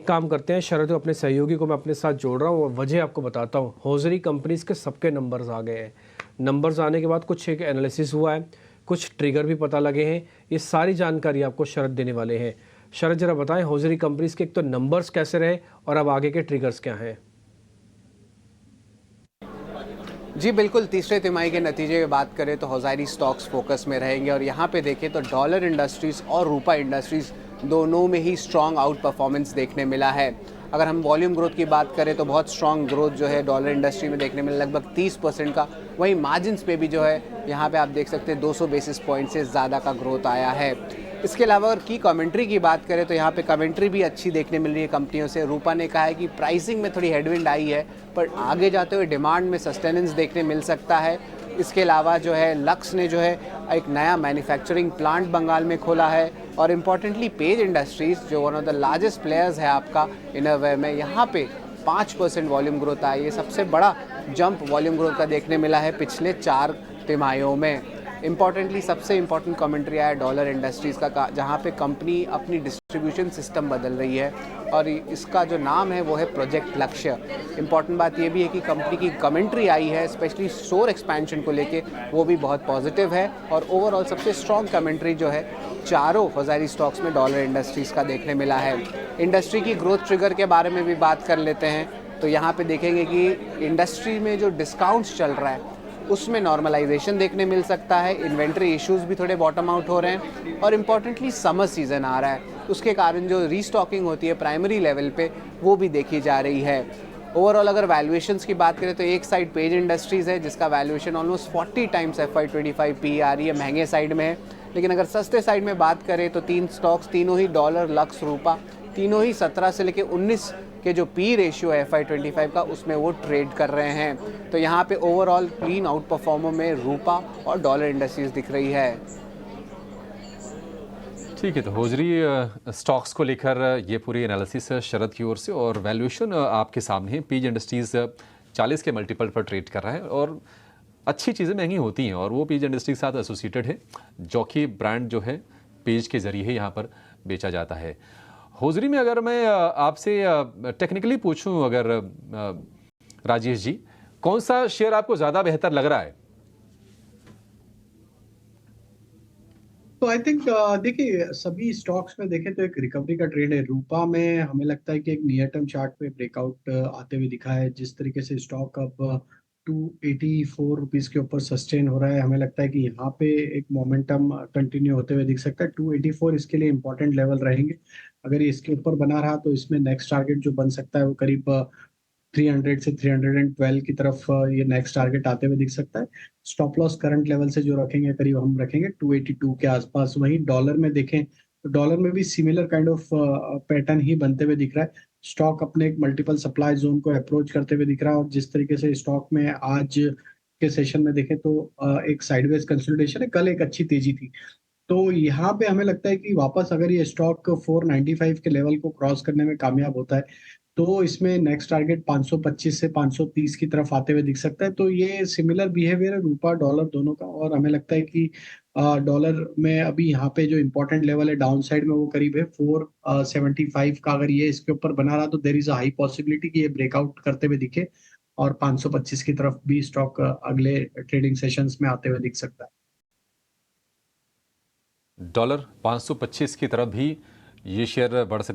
काम करते हैं शरद, अपने सहयोगी को मैं अपने साथ जोड़ रहा हूँ और वजह आपको बताता हूँ। हौजरी कंपनीज के सबके नंबर्स आ गए हैं। नंबर्स आने के बाद कुछ एक एनालिसिस हुआ है, कुछ ट्रिगर भी पता लगे हैं। ये सारी जानकारी आपको शरद देने वाले हैं। शरद जरा बताएं हौजरी कंपनीज के एक तो नंबर्स कैसे रहे और अब आगे के ट्रिगर्स क्या हैं। जी बिल्कुल, तीसरे तिमाही के नतीजे की बात करें तो हौज़ारी स्टॉक्स फोकस में रहेंगे और यहाँ पे देखें तो डॉलर इंडस्ट्रीज़ और रूपा इंडस्ट्रीज़ दोनों में ही स्ट्रॉन्ग आउट परफॉर्मेंस देखने मिला है। अगर हम वॉल्यूम ग्रोथ की बात करें तो बहुत स्ट्रॉन्ग ग्रोथ जो है डॉलर इंडस्ट्री में देखने मिला, लगभग 30% का। वहीं मार्जिन्स पे भी जो है यहाँ पे आप देख सकते हैं 200 बेसिस पॉइंट से ज़्यादा का ग्रोथ आया है। इसके अलावा अगर की कमेंट्री की बात करें तो यहाँ पे कमेंट्री भी अच्छी देखने मिल रही है कंपनियों से। रूपा ने कहा है कि प्राइसिंग में थोड़ी हेडविंड आई है, पर आगे जाते हुए डिमांड में सस्टेनेंस देखने मिल सकता है। इसके अलावा जो है लक्स ने जो है एक नया मैन्युफैक्चरिंग प्लांट बंगाल में खोला है और इम्पॉर्टेंटली पेज इंडस्ट्रीज़ जो one of the largest players है आपका इनरवेयर में, यहाँ पे 5% वॉल्यूम ग्रोथ आई। ये सबसे बड़ा जंप वॉल्यूम ग्रोथ का देखने मिला है पिछले 4 तिमाहियों में। इम्पॉर्टेंटली सबसे इम्पॉर्टेंट कमेंट्री आया डॉलर इंडस्ट्रीज़ का, जहाँ पे कंपनी अपनी डिस्ट्रीब्यूशन सिस्टम बदल रही है और इसका जो नाम है वो है प्रोजेक्ट लक्ष्य। इम्पॉर्टेंट बात ये भी है कि कंपनी की कमेंट्री आई है स्पेशली स्टोर एक्सपेंशन को लेके, वो भी बहुत पॉजिटिव है। और ओवरऑल सबसे स्ट्रॉन्ग कमेंट्री जो है चारों हौज़ारी स्टॉक्स में डॉलर इंडस्ट्रीज़ का देखने मिला है। इंडस्ट्री की ग्रोथ ट्रिगर के बारे में भी बात कर लेते हैं तो यहाँ पे देखेंगे कि इंडस्ट्री में जो डिस्काउंट्स चल रहा है उसमें नॉर्मलाइजेशन देखने मिल सकता है। इन्वेंट्री इश्यूज भी थोड़े बॉटम आउट हो रहे हैं और इम्पॉर्टेंटली समर सीज़न आ रहा है, उसके कारण जो रीस्टॉकिंग होती है प्राइमरी लेवल पे वो भी देखी जा रही है। ओवरऑल अगर वैल्यूएशंस की बात करें तो एक साइड पेज इंडस्ट्रीज़ है जिसका valuation almost 40 times FY25 P आ रही है, महंगे साइड में है। लेकिन अगर सस्ते साइड में बात करें तो 3 स्टॉक्स, तीनों ही डॉलर, लक्स, रूपा, तीनों ही 17 से लेकर 19 के जो पी रेशियो है FY25 का उसमें वो ट्रेड कर रहे हैं। तो यहाँ पे ओवरऑल क्लीन आउट परफॉर्मर में रूपा और डॉलर इंडस्ट्रीज दिख रही है। ठीक है, तो हौजरी स्टॉक्स को लेकर ये पूरी एनालिसिस शरद की ओर से और वैल्यूएशन आपके सामने है। पेज इंडस्ट्रीज़ 40 के मल्टीपल पर ट्रेड कर रहा है और अच्छी चीज़ें महंगी होती हैं और वो पेज इंडस्ट्री के साथ एसोसिएटेड है। जॉकी ब्रांड जो है पेज के ज़रिए यहाँ पर बेचा जाता है। हौजरी में अगर मैं आपसे टेक्निकली पूछूं, अगर राजेश जी, कौन सा शेयर आपको ज़्यादा बेहतर लग रहा है? तो आई थिंक देखिए सभी स्टॉक्स में देखें तो एक रिकवरी का ट्रेंड है। रूपा में हमें लगता है कि एक नियर टर्म चार्ट पे ब्रेकआउट आते हुए दिखा है। जिस तरीके से स्टॉक अब 284 रुपीज के ऊपर सस्टेन हो रहा है, हमें लगता है कि यहाँ पे एक मोमेंटम कंटिन्यू होते हुए दिख सकता है। 284 इसके लिए इंपॉर्टेंट लेवल रहेंगे। अगर ये इसके ऊपर बना रहा तो इसमें नेक्स्ट टारगेट जो बन सकता है वो करीब 300 से 312 की तरफ ये नेक्स्ट टारगेट आते हुए दिख सकता है। स्टॉप लॉस करंट लेवल से जो रखेंगे करीब हम रखेंगे 282 के आसपास। वहीं डॉलर में देखें तो डॉलर में भी सिमिलर काइंड ऑफ पैटर्न ही बनते हुए दिख रहा है। स्टॉक अपने एक मल्टीपल सप्लाई जोन को अप्रोच करते हुए दिख रहा है और जिस तरीके से स्टॉक में आज के सेशन में देखें तो एक साइडवेज कंसोलिडेशन है, कल एक अच्छी तेजी थी। तो यहाँ पे हमें लगता है कि वापस अगर ये स्टॉक 495 के लेवल को क्रॉस करने में कामयाब होता है तो इसमें नेक्स्ट टारगेट 525 से 530 की तरफ आते हुए दिख सकता है। तो ये सिमिलर बिहेवियर है रूपा डॉलर दोनों का और हमें लगता है कि डॉलर में अभी यहाँ पे जो इम्पोर्टेंट लेवल है डाउन साइड में वो करीब है 475 का। अगर ये इसके ऊपर बना रहा तो there is a high possibility कि ये ब्रेकआउट करते हुए दिखे और 525 की तरफ भी स्टॉक अगले ट्रेडिंग सेशंस में आते हुए दिख सकता है। डॉलर 525 की तरफ भी ये शेयर बढ़ सकता है।